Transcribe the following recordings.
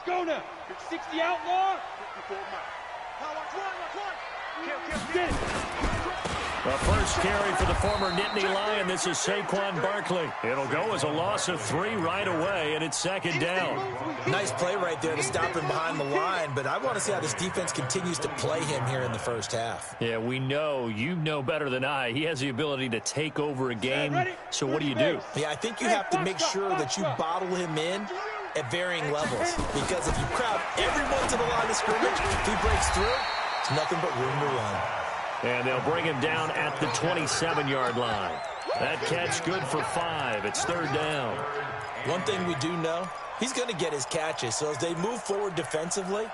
Let's go now. 60 outlaw. 54 The first carry for the former Nittany Lion. This is Saquon Barkley. It'll go as a loss of 3 right away, and it's second down. Nice play right there to stop him behind the line, but I want to see how this defense continues to play him here in the first half. Yeah, we know. You know better than I. He has the ability to take over a game, so what do you do? Yeah, I think you have to make sure that you bottle him in at varying levels, because if you crowd everyone to the line of scrimmage, if he breaks through, there's nothing but room to run. And they'll bring him down at the 27-yard line. That catch good for 5. It's third down. One thing we do know, he's going to get his catches. So as they move forward defensively,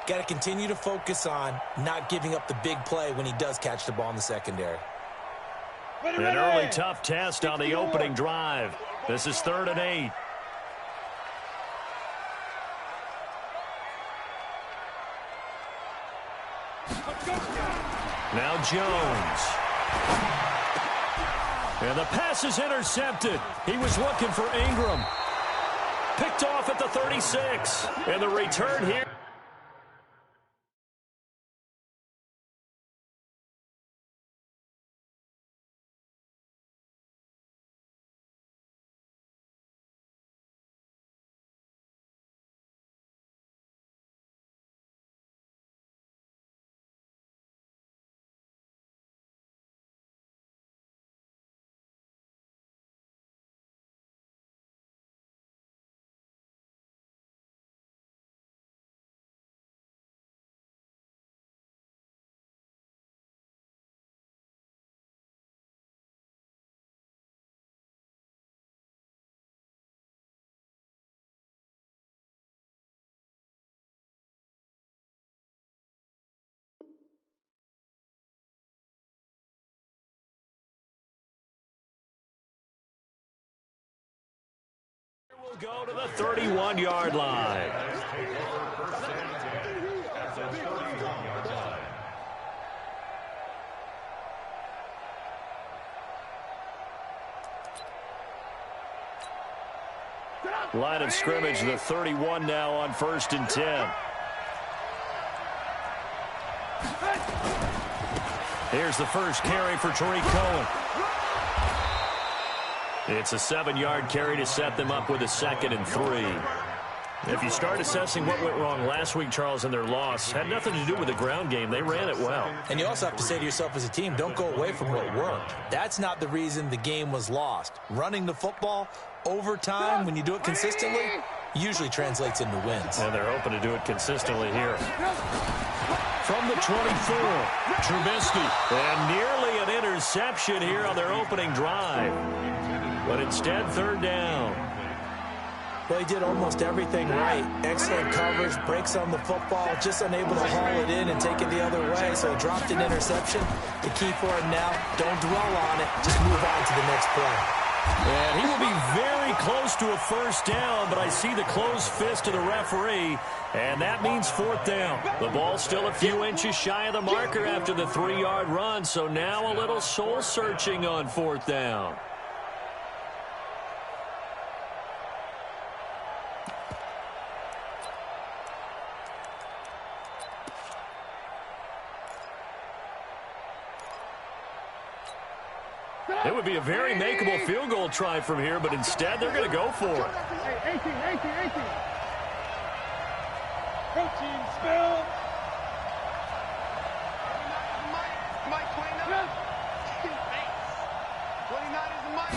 got to continue to focus on not giving up the big play when he does catch the ball in the secondary. An early tough test on the opening drive. This is 3rd and 8. Now Jones. And the pass is intercepted. He was looking for Ingram. Picked off at the 36. And the return here. We'll go to the 31-yard line. Line of scrimmage, the 31 now on 1st and 10. Here's the first carry for Tariq Cohen. It's a 7-yard carry to set them up with a 2nd and 3. If you start assessing what went wrong last week, Charles, in their loss, had nothing to do with the ground game. They ran it well. And you also have to say to yourself as a team, don't go away from what worked. That's not the reason the game was lost. Running the football over time, when you do it consistently, usually translates into wins. And they're hoping to do it consistently here. From the 24, Trubisky. And nearly an interception here on their opening drive. But instead, 3rd down. Well, he did almost everything right. Excellent coverage, breaks on the football, just unable to haul it in and take it the other way. So he dropped an interception. The key for him now, don't dwell on it. Just move on to the next play. And he will be very close to a 1st down, but I see the closed fist of the referee, and that means 4th down. The ball's still a few inches shy of the marker after the 3-yard run, so now a little soul-searching on 4th down. It would be a very makeable field goal try from here, but instead they're going to go for it. 18. Coaching spell. Mike 29. 29 is the Mike.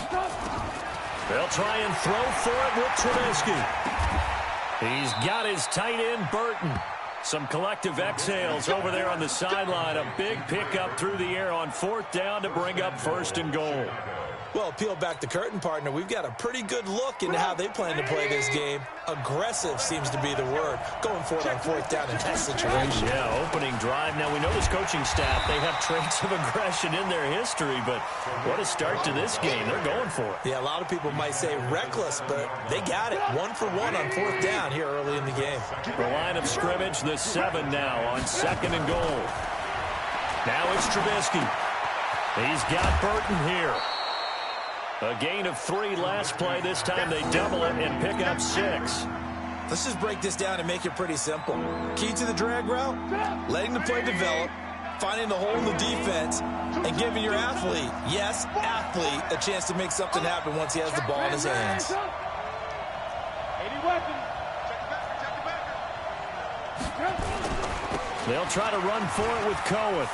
They'll try and throw for it with Trubisky. He's got his tight end, Burton. Some collective exhales over there on the sideline. A big pickup through the air on 4th down to bring up 1st and goal. Well, peel back the curtain, partner. We've got a pretty good look into how they plan to play this game. Aggressive seems to be the word. Going for it on 4th down in that situation. Yeah, opening drive. Now, we know this coaching staff, they have traits of aggression in their history, but what a start to this game. They're going for it. Yeah, a lot of people might say reckless, but they got it. 1 for 1 on 4th down here early in the game. The line of scrimmage, the 7 now on 2nd and goal. Now it's Trubisky. He's got Burton here. A gain of 3 last play. This time they double it and pick up 6. Let's just break this down and make it pretty simple. Key to the drag route, letting the play develop, finding the hole in the defense, and giving your athlete, yes, athlete, a chance to make something happen once he has the ball in his hands. 80 weapons. They'll try to run for it with Cohen.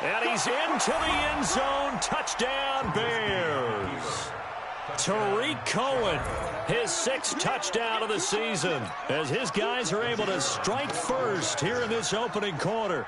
And he's into the end zone. Touchdown, Bears. Tariq Cohen, his 6th touchdown of the season, as his guys are able to strike first here in this opening quarter.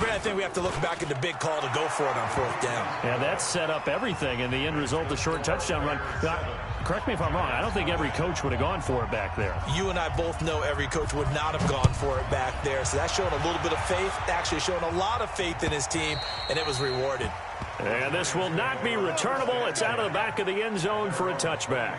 I think we have to look back at the big call to go for it on 4th down. Yeah, that set up everything, and the end result, the short touchdown run. Now, correct me if I'm wrong, I don't think every coach would have gone for it back there. You and I both know every coach would not have gone for it back there, so that's showing a little bit of faith, actually showing a lot of faith in his team, and it was rewarded. And this will not be returnable. It's out of the back of the end zone for a touchback.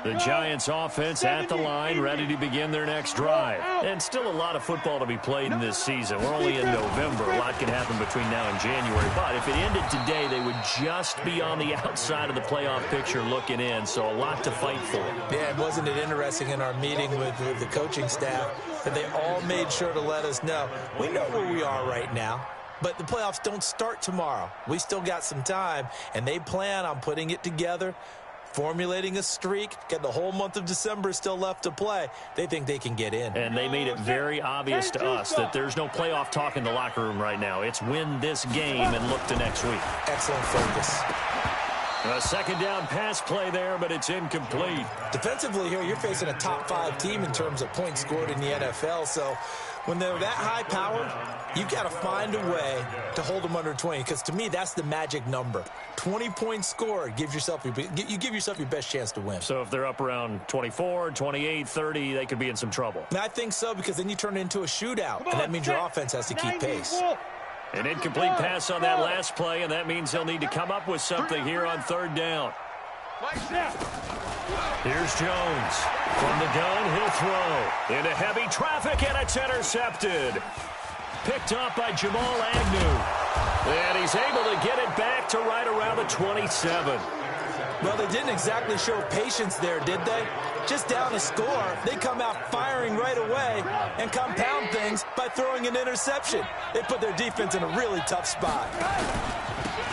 The Giants offense at the line, ready to begin their next drive. And still a lot of football to be played in this season. We're only in November. A lot can happen between now and January. But if it ended today, they would just be on the outside of the playoff picture looking in. So a lot to fight for. Yeah, wasn't it interesting in our meeting with the coaching staff that they all made sure to let us know, we know where we are right now. But the playoffs don't start tomorrow. We still got some time, and they plan on putting it together, formulating a streak, get the whole month of December still left to play. They think they can get in. And they made it very obvious to us that there's no playoff talk in the locker room right now. It's win this game and look to next week. Excellent focus. A 2nd down pass play there, but it's incomplete. Defensively here, you're facing a top 5 team in terms of points scored in the NFL. So when they're that high powered, you've got to find a way to hold them under 20, because to me, that's the magic number. 20 points scored, you give yourself your best chance to win. So if they're up around 24, 28, 30, they could be in some trouble. And I think so, because then you turn it into a shootout, and that means your offense has to keep pace. An incomplete pass on that last play, and that means they'll need to come up with something here on 3rd down. Here's Jones. From the gun, he'll throw. Into heavy traffic, and it's intercepted. Picked up by Jamal Agnew. And he's able to get it back to right around the 27. Well, they didn't exactly show patience there, did they? Just down a score, they come out firing right away and compound things by throwing an interception. They put their defense in a really tough spot.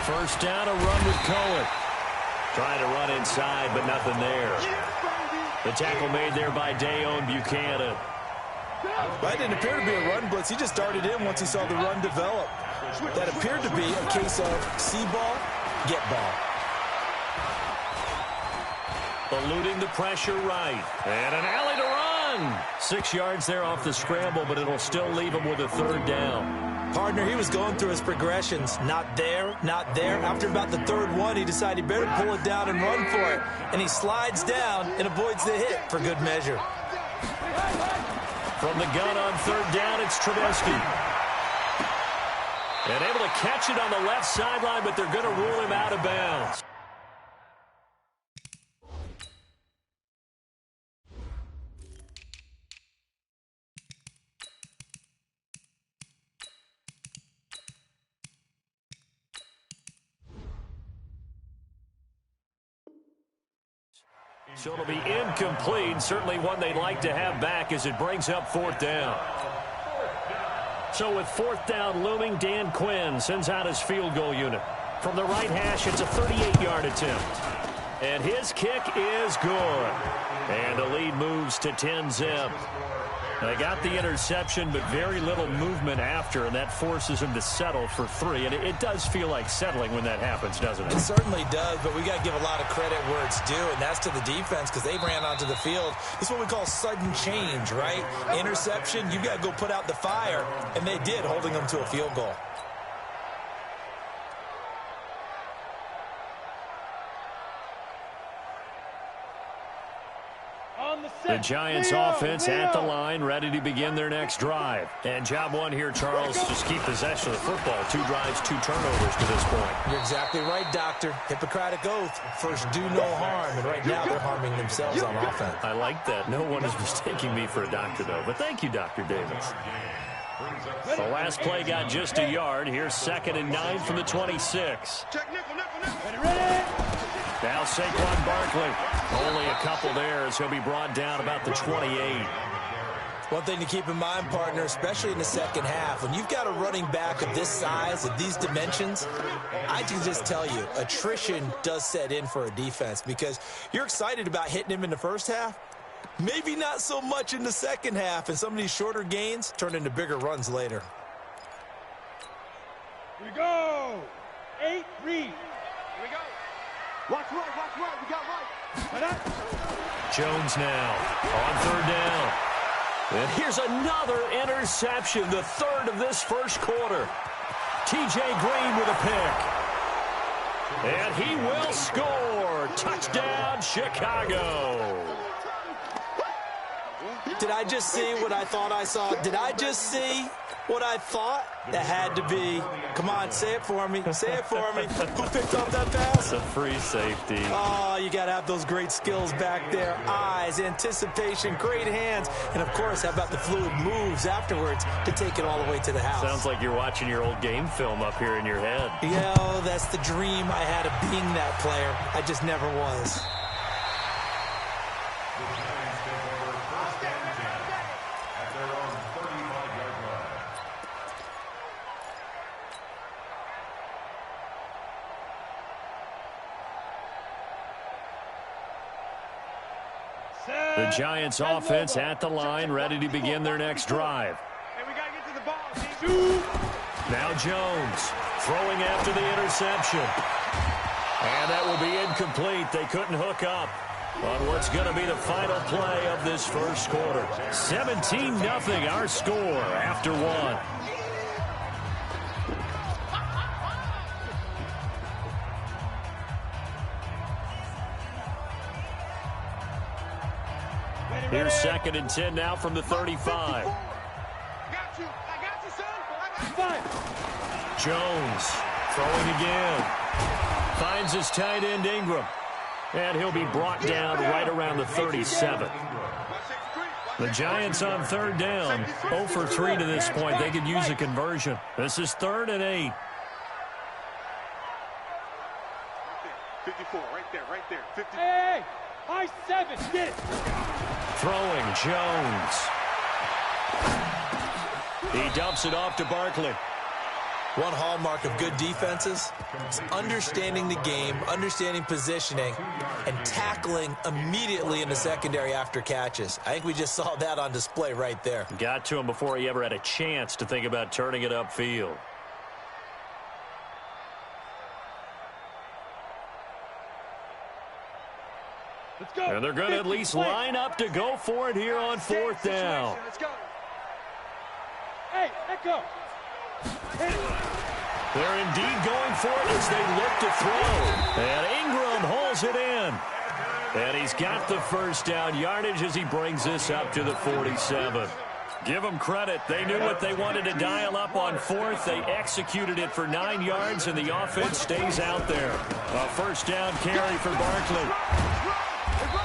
1st down, a run with Cohen. Trying to run inside, but nothing there. The tackle made there by Dayon Buchanan. Well, it didn't appear to be a run blitz. He just darted in once he saw the run develop. That appeared to be a case of see ball, get ball. Eluding the pressure right. And an alley to run. 6 yards there off the scramble, but it'll still leave him with a 3rd down. Partner, he was going through his progressions. Not there, not there. After about the 3rd one, he decided he better pull it down and run for it. And he slides down and avoids the hit for good measure. From the gun on 3rd down, it's Trubisky. And able to catch it on the left sideline, but they're going to rule him out of bounds. So it'll be incomplete. Certainly one they'd like to have back as it brings up 4th down. So with 4th down looming, Dan Quinn sends out his field goal unit. From the right hash, it's a 38-yard attempt. And his kick is good. And the lead moves to 10-zip. They got the interception, but very little movement after, and that forces him to settle for 3. And it does feel like settling when that happens, doesn't it? It certainly does, but we got to give a lot of credit where it's due, and that's to the defense, because they ran onto the field. This is what we call sudden change, right? Interception, you got to go put out the fire, and they did, holding them to a field goal. On The Giants offense at the line, ready to begin their next drive. And job one here, Charles, just keep possession of the football. 2 drives, 2 turnovers to this point. You're exactly right, Doctor. Hippocratic oath. First, do no harm. And right now, they're harming themselves on offense. I like that. No one is mistaking me for a doctor, though. But thank you, Dr. Davis. The last play got just a yard. Here's 2nd and 9 from the 26. Now Saquon Barkley. Only a couple there as he'll be brought down about the 28. One thing to keep in mind, partner, especially in the second half, when you've got a running back of this size, of these dimensions, I can just tell you, attrition does set in for a defense because you're excited about hitting him in the first half. Maybe not so much in the second half, and some of these shorter gains turn into bigger runs later. Here we go. 8 read. Here we go. Watch right. We got right. Jones now on 3rd down. And here's another interception, the 3rd of this first quarter. T.J. Green with a pick. And he will score. Touchdown, Chicago. Did I just see what I thought I saw? Did I just see what I thought? That had to be. Come on, say it for me. Say it for me. Who picked up that pass? It's a free safety. Oh, you got to have those great skills back there. Eyes, anticipation, great hands. And, of course, how about the fluid moves afterwards to take it all the way to the house? Sounds like you're watching your old game film up here in your head. Yeah, that's the dream I had of being that player. I just never was. The Giants offense at the line, ready to begin their next drive. Hey, we got to get to the ball. Now Jones throwing after the interception. And that will be incomplete. They couldn't hook up on what's going to be the final play of this first quarter. 17-0 our score after 1. Here's 2nd and 10 now from the 35. I got you, son. Jones throwing again. Finds his tight end Ingram. And he'll be brought down right around the 37. The Giants on 3rd down. 0 for 3 to this point. They could use a conversion. This is 3rd and 8. 54, right there. 50. Hey, high 7, get it. Throwing Jones. He dumps it off to Barkley. One hallmark of good defenses is understanding the game, understanding positioning, and tackling immediately in the secondary after catches. I think we just saw that on display right there. Got to him before he ever had a chance to think about turning it upfield. Let's go. And they're going to at least line up to go for it here on 4th down. Let's go. Hey, let go. They're indeed going for it as they look to throw. And Ingram holds it in. And he's got the first down yardage as he brings this up to the 47. Give them credit. They knew what they wanted to dial up on 4th. They executed it for 9 yards, and the offense stays out there. A first down carry for Barkley.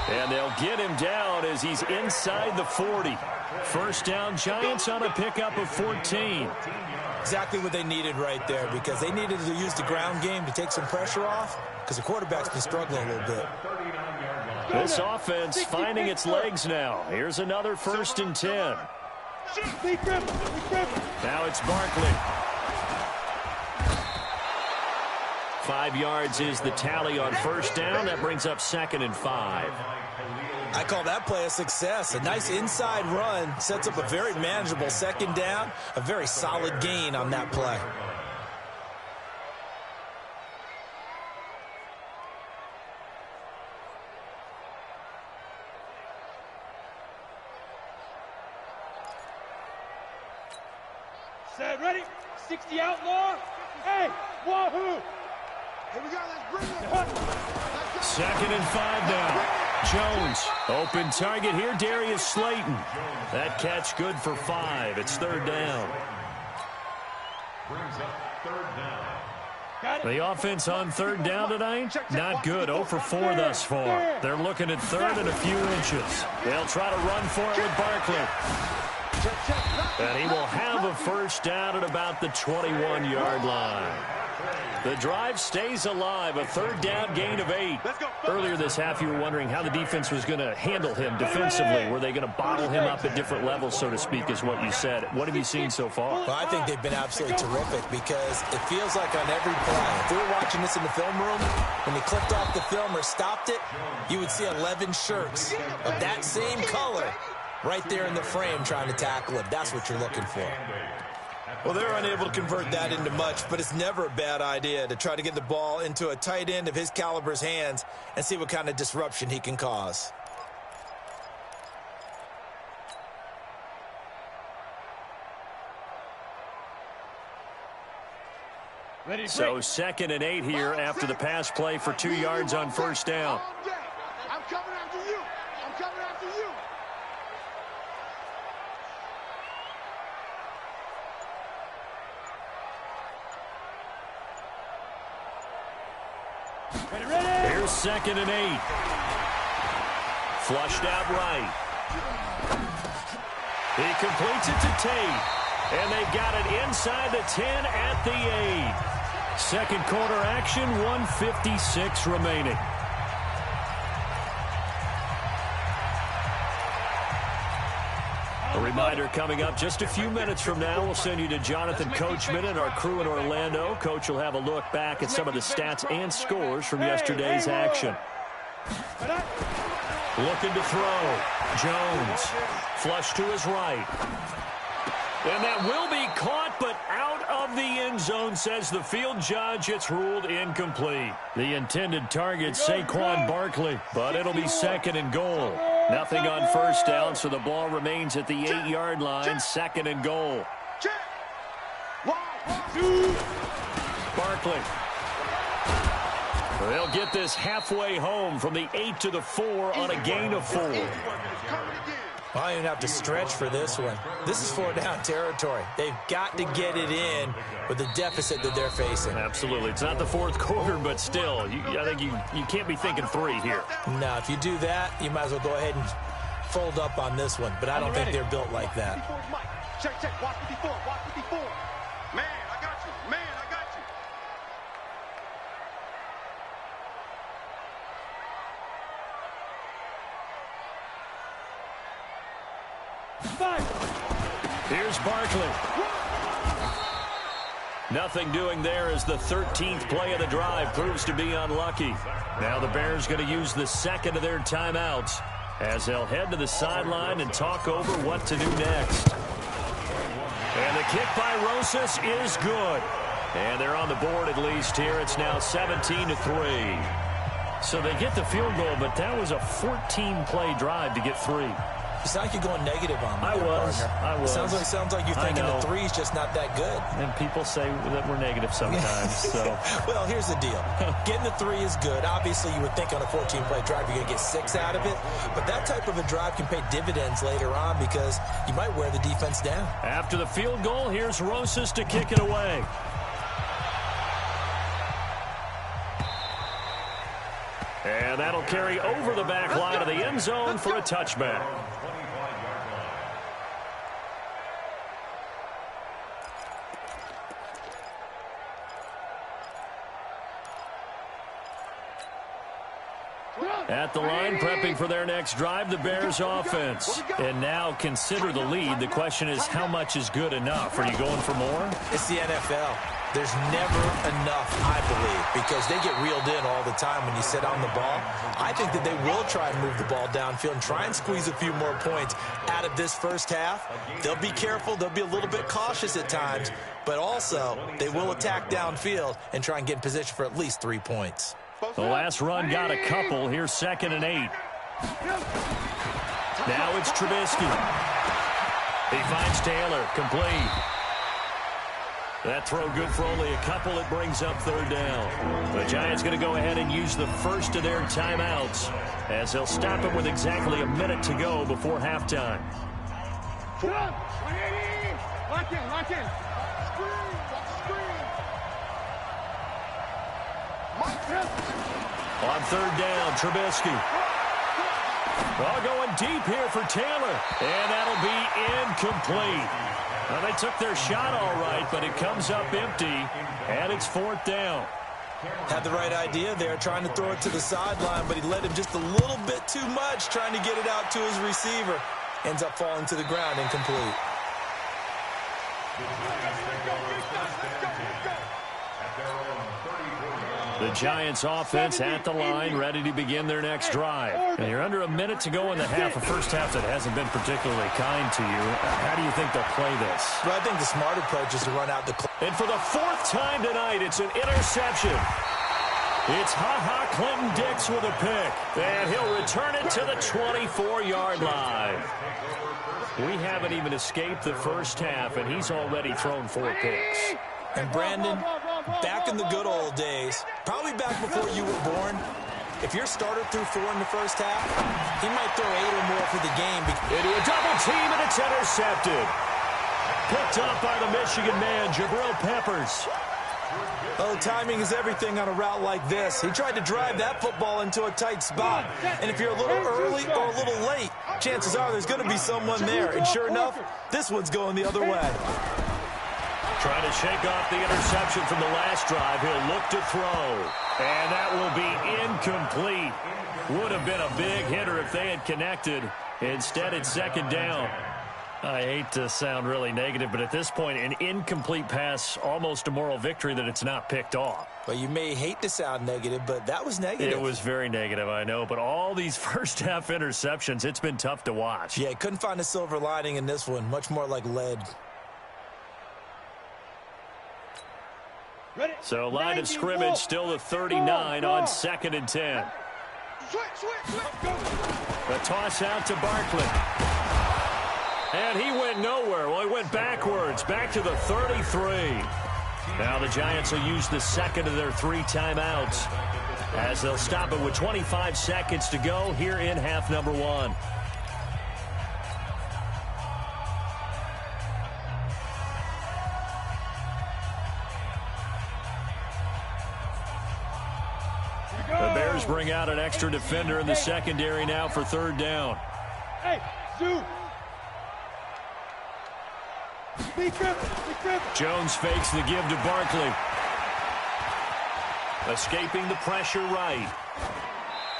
And they'll get him down as he's inside the 40. First down, Giants on a pickup of 14. Exactly what they needed right there, because they needed to use the ground game to take some pressure off, because the quarterback's been struggling a little bit. This offense finding its legs now. Here's another 1st and 10. Now it's Barkley. 5 yards is the tally on first down. That brings up 2nd and 5. I call that play a success. A nice inside run sets up a very manageable 2nd down. A very solid gain on that play. Set, ready? 60 outlaw. Hey, wahoo! Here we go, let's bring it. 2nd and 5 now. Jones, open target here, Darius Slayton. That catch good for 5. It's third down. Brings up third down. The offense on third down tonight, not good. 0 for 4 thus far. They're looking at third and a few inches. They'll try to run for it with Barkley. And he will have a first down at about the 21-yard line. The drive stays alive, a third down gain of 8. Earlier this half, you were wondering how the defense was going to handle him defensively. Were they going to bottle him up at different levels, so to speak, is what you said. What have you seen so far? Well, I think they've been absolutely terrific because it feels like on every play, if we were watching this in the film room, when they clicked off the film or stopped it, you would see 11 shirts of that same color right there in the frame trying to tackle him. That's what you're looking for. Well, they're unable to convert that into much, but it's never a bad idea to try to get the ball into a tight end of his caliber's hands and see what kind of disruption he can cause. So 2nd and 8 here after the pass play for 2 yards on first down. I'm coming after you. I'm coming after you. Here's 2nd and 8. Flushed out right. He completes it to Tate. And they've got it inside the 10 at the 8. Second quarter action, 1:56 remaining. A reminder coming up just a few minutes from now, we'll send you to Jonathan Coachman and our crew in Orlando. Coach will have a look back at some of the stats and scores from yesterday's action. Looking to throw. Jones. Flush to his right. And that will be caught, but out of the end zone, says the field judge. It's ruled incomplete. The intended target, Saquon Barkley, but it'll be 2nd and goal. Nothing on first down, so the ball remains at the 8-yard line, 2nd and goal. Barkley. They'll get this halfway home from the 8 to the 4 on a gain of 4. I don't even have to stretch for this one. This is 4-down territory. They've got to get it in with the deficit that they're facing. Absolutely. It's not the fourth quarter, but still, I think you can't be thinking 3 here. No, if you do that, you might as well go ahead and fold up on this one. But I don't think they're built like that. Check, watch 54, watch 54. Man, I got you. Man, I got you. Here's Barkley. Nothing doing there as the 13th play of the drive proves to be unlucky. Now the Bears going to use the second of their timeouts as they'll head to the sideline and talk over what to do next. And the kick by Rosas is good. And they're on the board at least here. It's now 17-3. So they get the field goal, but that was a 14-play drive to get 3. It's not like you're going negative on me. I was. Sounds like you're thinking the 3's just not that good. And people say that we're negative sometimes. So. Well, here's the deal. Getting the 3 is good. Obviously, you would think on a 14-play drive you're going to get 6 out of it. But that type of a drive can pay dividends later on because you might wear the defense down. After the field goal, here's Rosas to kick it away. And that'll carry over the back line of the end zone for a touchback. At the line, prepping for their next drive, the Bears offense. And now consider the lead. The question is, how much is good enough? Are you going for more? It's the NFL. There's never enough, I believe, because they get reeled in all the time when you sit on the ball. I think that they will try and move the ball downfield and try and squeeze a few more points out of this first half. They'll be careful. They'll be a little bit cautious at times, but also they will attack downfield and try and get in position for at least 3 points. The last run got a couple. Here's 2nd and 8. Now it's Trubisky. He finds Taylor, complete. That throw good for only a couple. It brings up third down. The Giants going to go ahead and use the first of their timeouts as they'll stop it with exactly a minute to go before halftime. Lock in. On third down, Trubisky. Well, going deep here for Taylor. And that'll be incomplete. Well, they took their shot all right, but it comes up empty, and it's fourth down. Had the right idea there, trying to throw it to the sideline, but he led him just a little bit too much, trying to get it out to his receiver. Ends up falling to the ground, incomplete. The Giants offense at the line, ready to begin their next drive. And you're under a minute to go in the half, a first half that hasn't been particularly kind to you. How do you think they'll play this? Well, I think the smart approach is to run out the clock. And for the fourth time tonight, it's an interception. It's Clinton-Dix with a pick. And he'll return it to the 24-yard line. We haven't even escaped the first half, and he's already thrown 4 picks. And Brandon, back in the good old days, probably back before you were born, if your starter threw 4 in the first half, he might throw 8 or more for the game. Into a double team, and it's intercepted. Picked up by the Michigan man, Jabril Peppers. Oh, timing is everything on a route like this. He tried to drive that football into a tight spot. And if you're a little early or a little late, chances are there's going to be someone there. And sure enough, this one's going the other way. Trying to shake off the interception from the last drive. He'll look to throw. And that will be incomplete. Would have been a big hitter if they had connected. Instead, it's second down. I hate to sound really negative, but at this point, an incomplete pass, almost a moral victory that it's not picked off. Well, you may hate to sound negative, but that was negative. It was very negative, I know. But all these first-half interceptions, it's been tough to watch. Yeah, couldn't find a silver lining in this one. Much more like lead. So line of scrimmage still the 39 on 2nd and 10. The toss out to Barkley. And he went nowhere. Well, he went backwards, back to the 33. Now the Giants will use the second of their 3 timeouts as they'll stop it with 25 seconds to go here in half number 1. The Bears bring out an extra defender in the secondary now for third down. Hey, Zoo. Jones fakes the give to Barkley. Escaping the pressure right.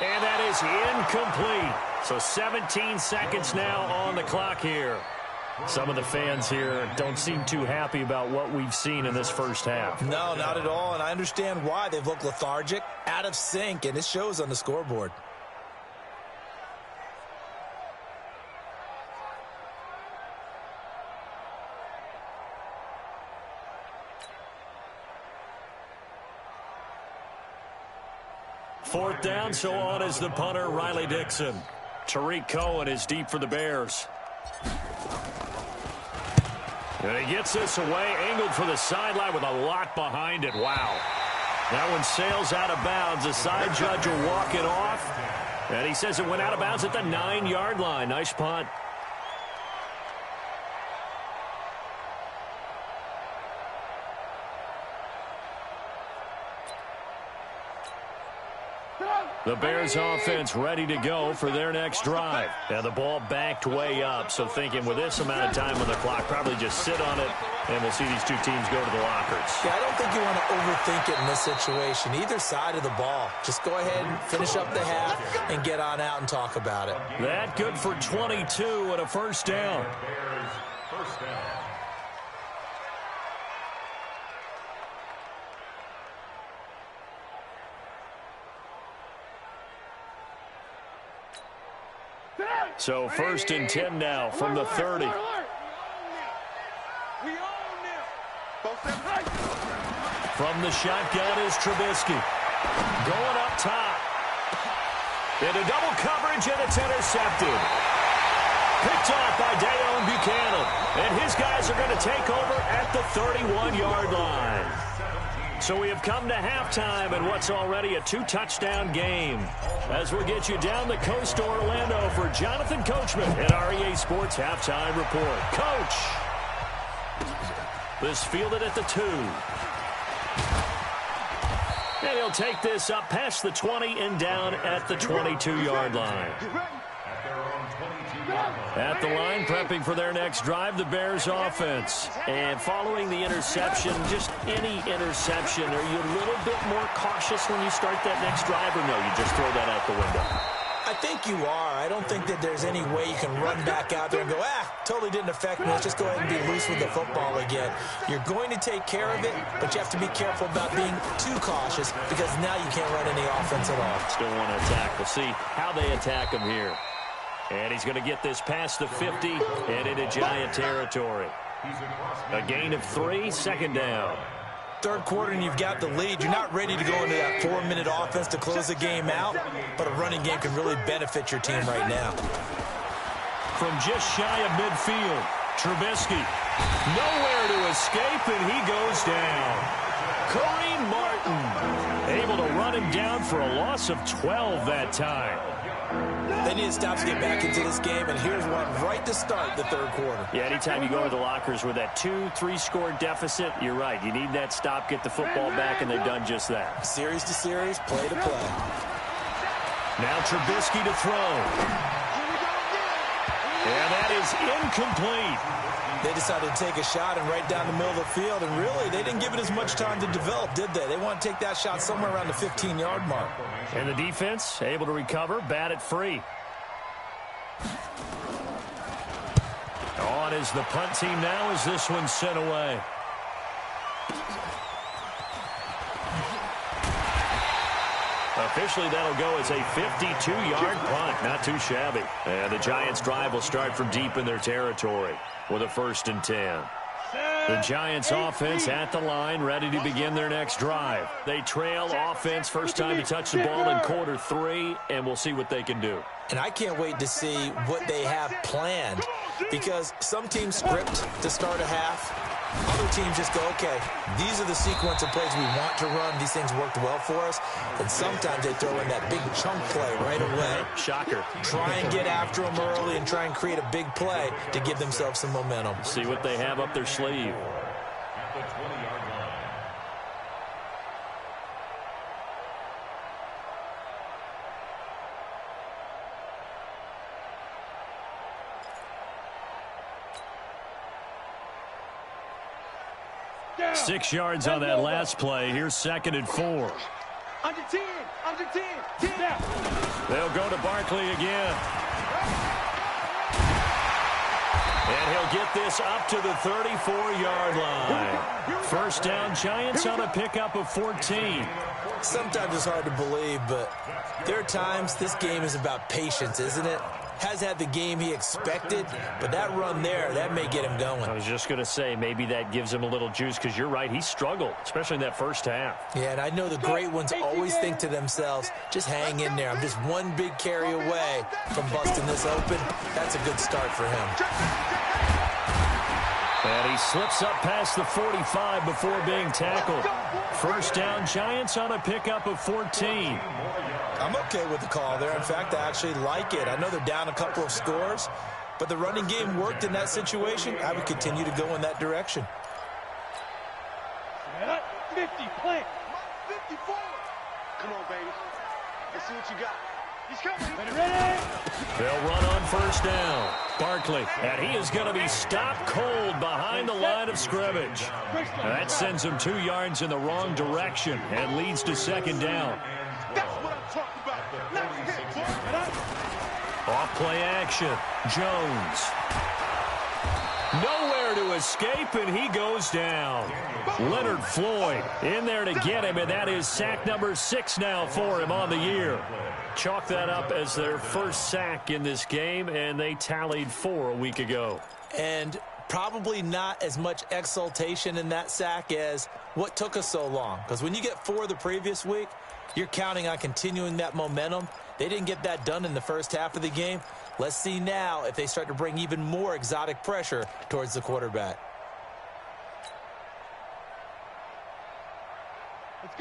And that is incomplete. So 17 seconds now on the clock here. Some of the fans here don't seem too happy about what we've seen in this first half. No, not at all, and I understand why. They've looked lethargic, out of sync, and it shows on the scoreboard. Fourth down, so on is the punter, Riley Dixon. Tariq Cohen is deep for the Bears. And he gets this away, angled for the sideline with a lot behind it. Wow. That one sails out of bounds. The side judge will walk it off. And he says it went out of bounds at the 9-yard line. Nice punt. The Bears offense ready to go for their next drive. Now the ball backed way up, so thinking with this amount of time on the clock, probably just sit on it, and we'll see these two teams go to the lockers. Yeah, I don't think you want to overthink it in this situation. Either side of the ball. Just go ahead and finish up the half and get on out and talk about it. That good for 22 and a first down. First down. So first and 10 now from the 30. From the shotgun is Trubisky. Going up top. Into double coverage, and it's intercepted. Picked off by Dayon Buchanan. And his guy as they're going to take over at the 31-yard line. So we have come to halftime in what's already a 2-touchdown game. As we'll get you down the coast to Orlando for Jonathan Coachman at our EA Sports Halftime Report. Coach! This fielded at the 2. And he'll take this up past the 20 and down at the 22-yard line. At the line, prepping for their next drive, the Bears offense. And following the interception, just any interception, are you a little bit more cautious when you start that next drive, or no, you just throw that out the window? I think you are. I don't think that there's any way you can run back out there and go, totally didn't affect me. Let's just go ahead and be loose with the football again. You're going to take care of it, but you have to be careful about being too cautious because now you can't run any offense at all. Still want to attack. We'll see how they attack him here. And he's going to get this past the 50 and into Giant territory. A gain of 3, second down. Third quarter and you've got the lead. You're not ready to go into that 4-minute offense to close the game out, but a running game can really benefit your team right now. From just shy of midfield, Trubisky nowhere to escape, and he goes down. Kareem Martin able to run him down for a loss of 12 that time. They need to stop to get back into this game, and here's one right to start the third quarter. Yeah, anytime you go to the lockers with that 2-3 score deficit, you're right. You need that stop, get the football back, and they've done just that. Series to series, play to play. Now Trubisky to throw. And that is incomplete. They decided to take a shot and right down the middle of the field, and really, they didn't give it as much time to develop, did they? They want to take that shot somewhere around the 15-yard mark. And the defense able to recover, bat it free. On is the punt team now as this one's sent away. Officially, that'll go as a 52-yard punt. Not too shabby. And the Giants' drive will start from deep in their territory with a 1st and 10. The Giants offense at the line, ready to begin their next drive. They trail offense, first time to touch the ball in quarter 3, and we'll see what they can do. And I can't wait to see what they have planned, because some teams script to start a half. Other teams just go, okay, these are the sequence of plays we want to run. These things worked well for us. And sometimes they throw in that big chunk play right away. Shocker. Try and get after them early and try and create a big play to give themselves some momentum. See what they have up their sleeve. At the 20-yard line. Down. 6 yards on that last play. Here's 2nd and 4. Under 10, under 10, 10 down. They'll go to Barkley again. And he'll get this up to the 34-yard line. First down, Giants on a pickup of 14. Sometimes it's hard to believe, but there are times this game is about patience, isn't it? Has had the game he expected, but that run there, that may get him going. I was just going to say, maybe that gives him a little juice, because you're right, he struggled, especially in that first half. Yeah, and I know the great ones always think to themselves, just hang in there. I'm just one big carry away from busting this open. That's a good start for him. And he slips up past the 45 before being tackled. First down, Giants on a pickup of 14. I'm okay with the call there. In fact, I actually like it. I know they're down a couple of scores, but the running game worked in that situation. I would continue to go in that direction. 50, plant. 54. Come on, baby. Let's see what you got. He's coming. Ready? They'll run on first down. Barkley, and he is going to be stopped cold behind the line of scrimmage. That sends him 2 yards in the wrong direction and leads to 2nd down. That's what I'm talking about. Let's hit, boy. Off play action. Jones. Nowhere to escape, and he goes down. Leonard Floyd in there to get him, and that is sack number 6 now for him on the year. Chalk that up as their first sack in this game, and they tallied 4 a week ago. And probably not as much exultation in that sack as what took us so long. Because when you get 4 the previous week, you're counting on continuing that momentum. They didn't get that done in the first half of the game. Let's see now if they start to bring even more exotic pressure towards the quarterback.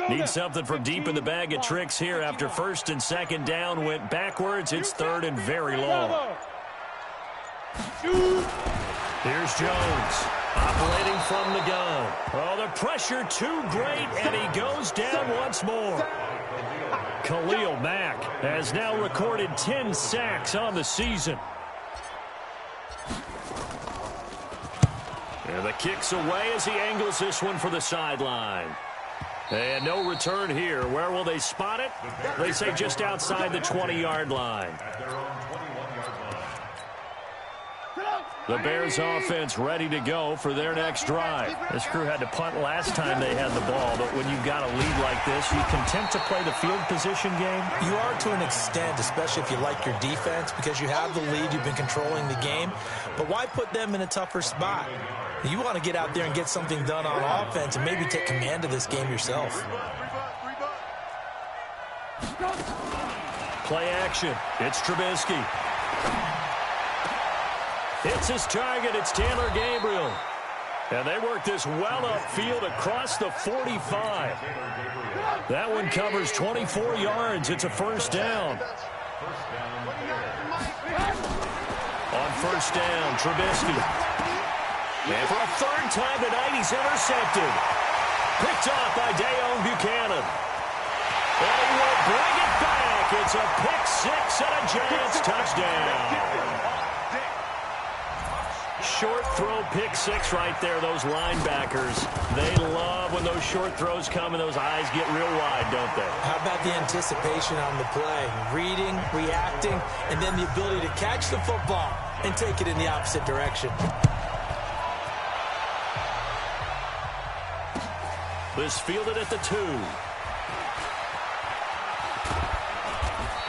Need something from deep in the bag of tricks here after first and second down went backwards. It's third and very long. Here's Jones operating from the gun. Oh, the pressure too great, and he goes down once more. Khalil Mack has now recorded 10 sacks on the season. And the kick's away as he angles this one for the sideline. And no return here. Where will they spot it? They say just outside the 20-yard line. The Bears offense ready to go for their next drive. This crew had to punt last time they had the ball, but when you've got a lead like this, you content to play the field position game? You are to an extent, especially if you like your defense, because you have the lead, you've been controlling the game. But why put them in a tougher spot? You want to get out there and get something done on offense and maybe take command of this game yourself. Play action. It's Trubisky. Hits his target. It's Taylor Gabriel. And they work this well upfield across the 45. That one covers 24 yards. It's a first down. On first down, Trubisky. And for a third time tonight, he's intercepted. Picked off by Dayon Buchanan. And he will bring it back. It's a pick six and a Giants touchdown. Short throw pick six right there. Those linebackers, they love when those short throws come and those eyes get real wide, don't they? How about the anticipation on the play? Reading, reacting, and then the ability to catch the football and take it in the opposite direction. This fielded at the 2.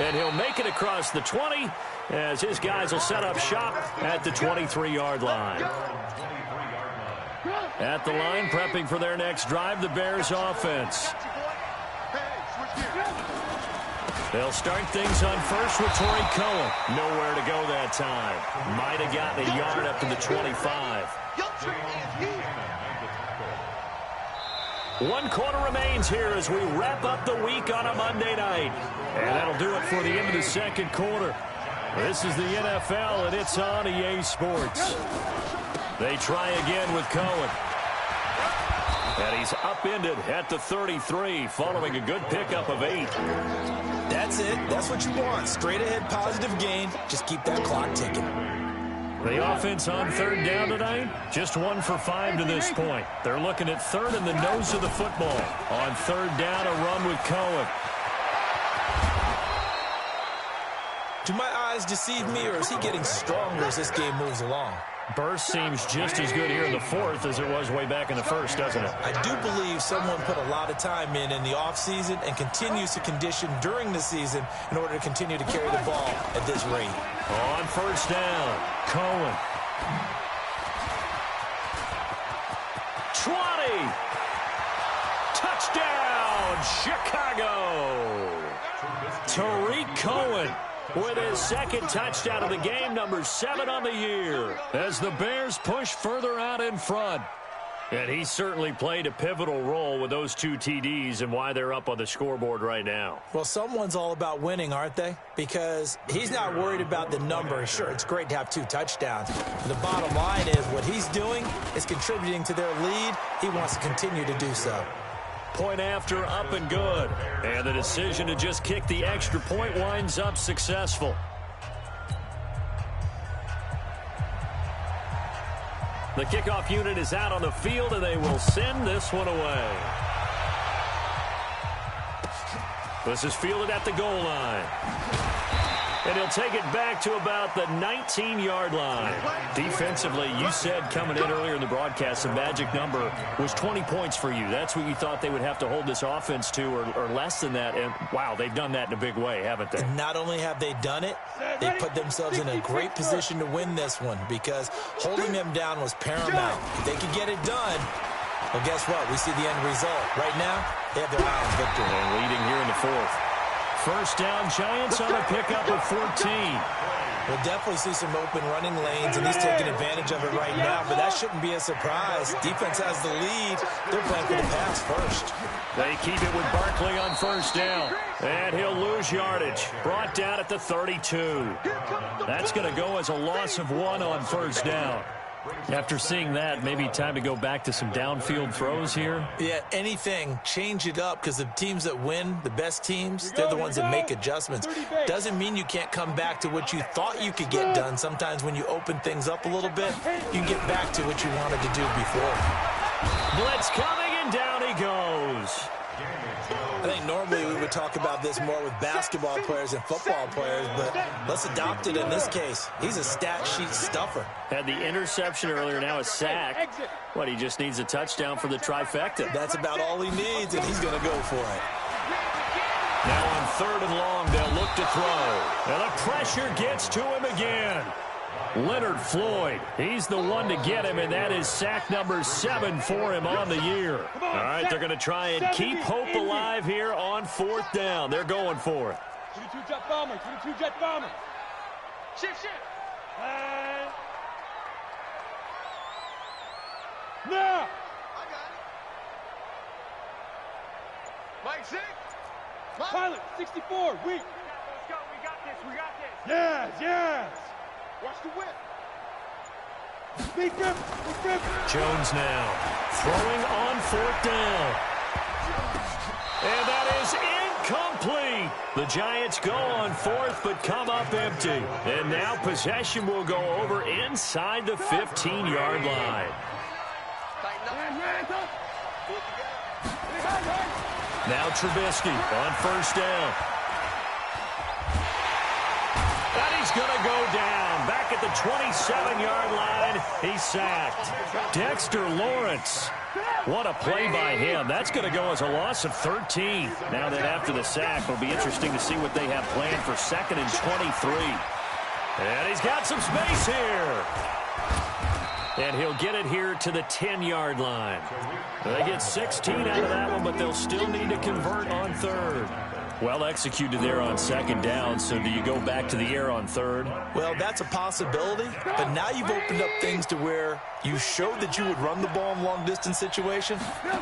And he'll make it across the 20 as his guys will set up shop at the 23-yard line. At the line, prepping for their next drive, the Bears offense. They'll start things on first with Torrey Cohen. Nowhere to go that time. Might have gotten a yard up to the 25. 1 quarter remains here as we wrap up the week on a Monday night. And that'll do it for the end of the second quarter. This is the NFL, and it's on EA Sports. They try again with Cohen. And he's upended at the 33 following a good pickup of 8. That's it. That's what you want. Straight ahead positive gain. Just keep that clock ticking. The offense on third down tonight, just 1 for 5 to this point. They're looking at third in the nose of the football. On third down, a run with Cohen. Do my eyes deceive me, or is he getting stronger as this game moves along? Burst seems just as good here in the fourth as it was way back in the first, doesn't it? I do believe someone put a lot of time in the offseason and continues to condition during the season in order to continue to carry the ball at this rate. On first down, Cohen. 20. Touchdown, Chicago. Tariq Cohen with his second touchdown of the game, number 7 on the year, as the Bears push further out in front. And he certainly played a pivotal role with those 2 TDs and why they're up on the scoreboard right now. Well, someone's all about winning, aren't they? Because he's not worried about the number. Sure, it's great to have 2 touchdowns. The bottom line is what he's doing is contributing to their lead. He wants to continue to do so. Point after, up and good. And the decision to just kick the extra point winds up successful. The kickoff unit is out on the field, and they will send this one away. This is fielded at the goal line. And he'll take it back to about the 19-yard line. Defensively, you said coming in earlier in the broadcast, the magic number was 20 points for you. That's what you thought they would have to hold this offense to, or less than that. And, wow, they've done that in a big way, haven't they? And not only have they done it, they put themselves in a great position to win this one because holding them down was paramount. If they could get it done, well, guess what? We see the end result. Right now, they have their eye on victory. And leading here in the fourth. First down, Giants on a pickup of 14. We'll definitely see some open running lanes, and he's taking advantage of it right now, but that shouldn't be a surprise. Defense has the lead. They're playing for the pass first. They keep it with Barkley on first down, and he'll lose yardage. Brought down at the 32. That's going to go as a loss of 1 on first down. After seeing that, maybe time to go back to some downfield throws here. Yeah, anything. Change it up, because the teams that win, the best teams, they're the ones that make adjustments. Doesn't mean you can't come back to what you thought you could get done. Sometimes when you open things up a little bit, you can get back to what you wanted to do before. Blitz coming, and down he goes. I think normally we would talk about this more with basketball players and football players, but let's adopt it in this case. He's a stat sheet stuffer. Had the interception earlier, now a sack. What, he just needs a touchdown for the trifecta. That's about all he needs, and he's going to go for it. Now on 3rd and long, they'll look to throw. And the pressure gets to him again. Leonard Floyd, he's the one to get him, and that is sack number 7 for him on the year. All right, they're going to try and keep hope alive here on 4th down. They're going for it. 22 jet bomber, 22 jet bomber. Shift. Now. I got it. Mike 6. Pilot, 64, weak. Let's go. We got this. Yes. Watch the whip. Big grip. Jones now throwing on 4th down. And that is incomplete. The Giants go on 4th but come up empty. And now possession will go over inside the 15-yard line. Now Trubisky on 1st down. And he's going to go down. Back at the 27-yard line, he's sacked. Dexter Lawrence. What a play by him. That's going to go as a loss of 13. Now that after the sack, it'll be interesting to see what they have planned for 2nd and 23. And he's got some space here. And he'll get it here to the 10-yard line. They get 16 out of that one, but they'll still need to convert on 3rd. Well executed there on 2nd down, so do you go back to the air on 3rd? Well, that's a possibility, but now you've opened up things to where you showed that you would run the ball in long-distance situation.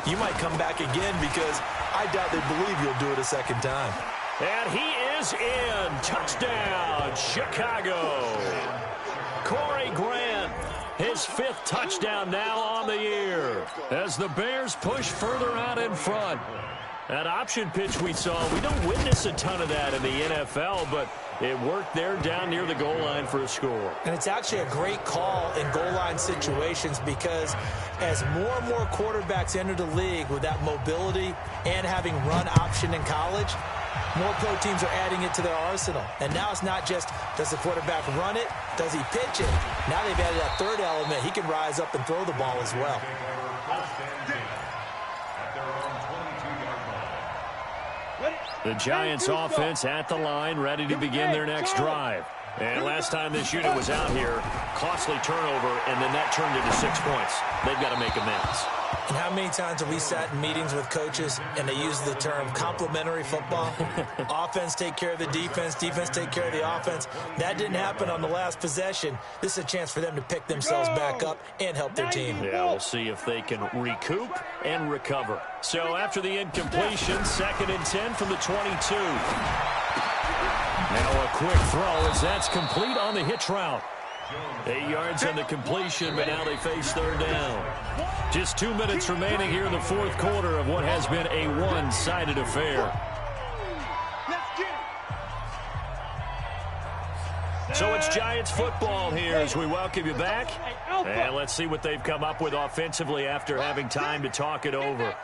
You might come back again because I doubt they believe you'll do it a 2nd time. And he is in. Touchdown, Chicago. Corey Grant, his 5th touchdown now on the year as the Bears push further out in front. That option pitch we saw, we don't witness a ton of that in the NFL, but it worked there down near the goal line for a score. And it's actually a great call in goal line situations because as more and more quarterbacks enter the league with that mobility and having run option in college, more pro teams are adding it to their arsenal. And now it's not just, does the quarterback run it? Does he pitch it? Now they've added that 3rd element. He can rise up and throw the ball as well. The Giants offense at the line, ready to begin their next drive. And last time this unit was out here, costly turnover, and then that turned into 6 points. They've got to make amends. And how many times have we sat in meetings with coaches and they use the term complementary football? Offense take care of the defense, defense take care of the offense. That didn't happen on the last possession. This is a chance for them to pick themselves back up and help their team. Yeah, we'll see if they can recoup and recover. So after the incompletion, 2nd and 10 from the 22. Now a quick throw as that's complete on the hitch route. 8 yards on the completion, but now they face 3rd down. Just 2 minutes remaining here in the 4th quarter of what has been a one-sided affair. So it's Giants football here as we welcome you back. And let's see what they've come up with offensively after having time to talk it over.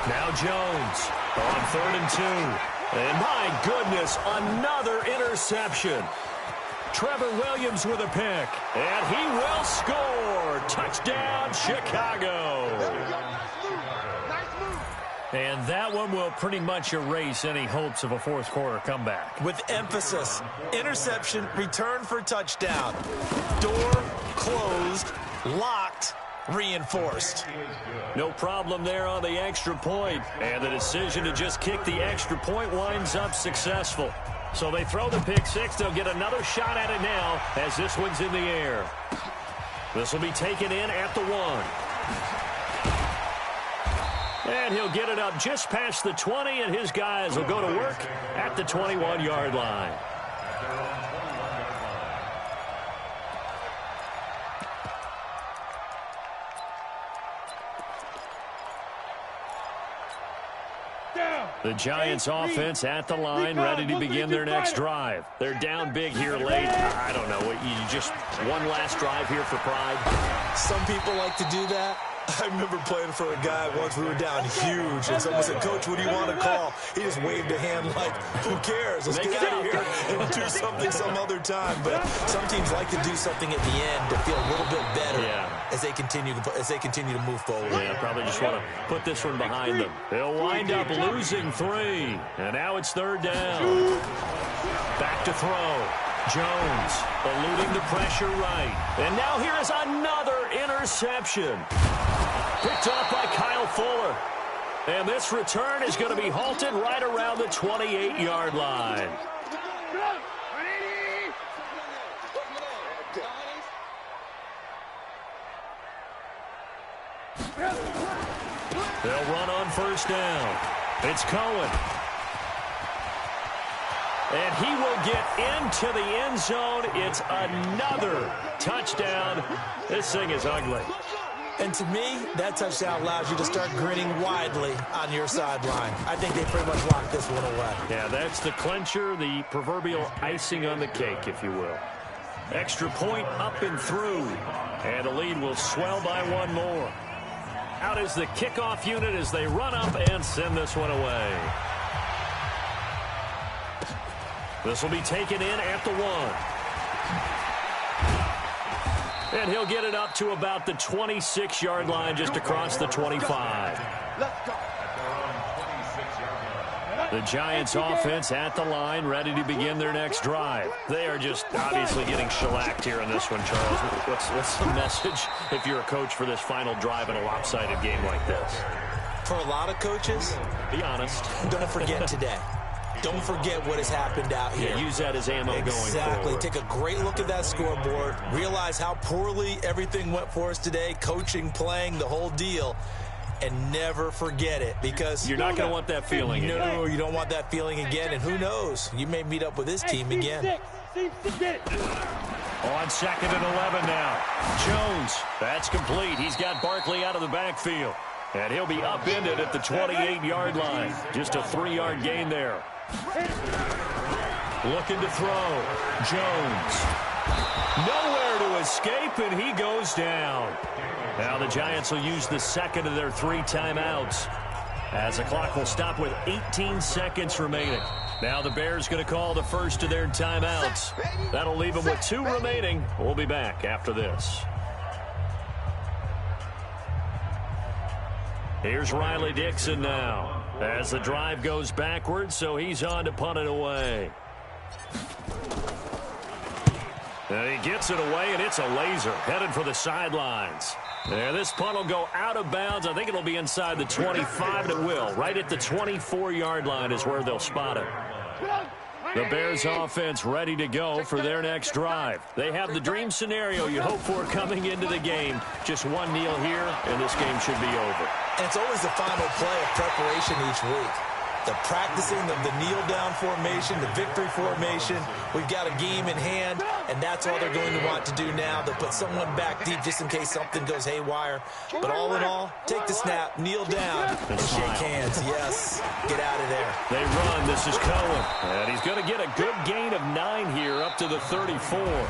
Now Jones on 3rd and 2. And my goodness, another interception. Trevor Williams with a pick, and he will score. Touchdown, Chicago. And that one will pretty much erase any hopes of a 4th quarter comeback. With emphasis, interception, return for touchdown. Door closed, locked, reinforced. No problem there on the extra point. And the decision to just kick the extra point winds up successful. So they throw the pick six. They'll get another shot at it now as this one's in the air. This will be taken in at the 1. And he'll get it up just past the 20, and his guys will go to work at the 21-yard line. The Giants offense at the line, ready to begin their next drive. They're down big here late. I don't know. You just one last drive here for pride? Some people like to do that. I remember playing for a guy once. We were down huge, and someone said, "Coach, what do you want to call?" He just waved a hand like, "Who cares? Let's get out of here and do something some other time." But some teams like to do something at the end to feel a little bit better as they continue to move forward. Yeah, probably just want to put this one behind them. They'll wind up losing 3, and now it's 3rd down. Back to throw. Jones eluding the pressure right. And now here is another interception. Picked off by Kyle Fuller. And this return is going to be halted right around the 28-yard line. They'll run on 1st down. It's Cohen. And he will get into the end zone. It's another touchdown. This thing is ugly. And to me, that touchdown allows you to start grinning widely on your sideline. I think they pretty much locked this one away. Yeah, that's the clincher, the proverbial icing on the cake, if you will. Extra point up and through. And the lead will swell by 1 more. Out is the kickoff unit as they run up and send this one away. This will be taken in at the 1. And he'll get it up to about the 26-yard line, just across the 25. The Giants offense at the line, ready to begin their next drive. They are just obviously getting shellacked here in this one, Charles. What's the message if you're a coach for this final drive in a lopsided game like this? For a lot of coaches, be honest. Don't forget today. Don't forget what has happened out here. Yeah, use that as ammo going forward. Exactly. Take a great look at that scoreboard. Realize how poorly everything went for us today. Coaching, playing, the whole deal. And never forget it, because you're not going to want that feeling again. No, you don't want that feeling again. And who knows? You may meet up with this team again. On 2nd and 11 now. Jones, that's complete. He's got Barkley out of the backfield. And he'll be upended at the 28-yard line. Just a 3-yard gain there. Looking to throw. Jones. Nowhere to escape, and he goes down. Now the Giants will use the 2nd of their 3 timeouts, as the clock will stop with 18 seconds remaining. Now the Bears going to call the first of their timeouts. That'll leave them with 2 remaining. We'll be back after this. Here's Riley Dixon now as the drive goes backwards, so he's on to punt it away. And he gets it away, and it's a laser headed for the sidelines. And this punt will go out of bounds. I think it'll be inside the 25, and it will. Right at the 24-yard line is where they'll spot it. The Bears offense ready to go for their next drive. They have the dream scenario you hope for coming into the game. Just one kneel here, and this game should be over. And it's always the final play of preparation each week. The practicing of the kneel-down formation, the victory formation. We've got a game in hand, and that's all they're going to want to do now. They'll put someone back deep just in case something goes haywire. But all in all, take the snap, kneel down, and shake hands. Yes, get out of there. They run. This is Cohen. And he's going to get a good gain of 9 here up to the 34.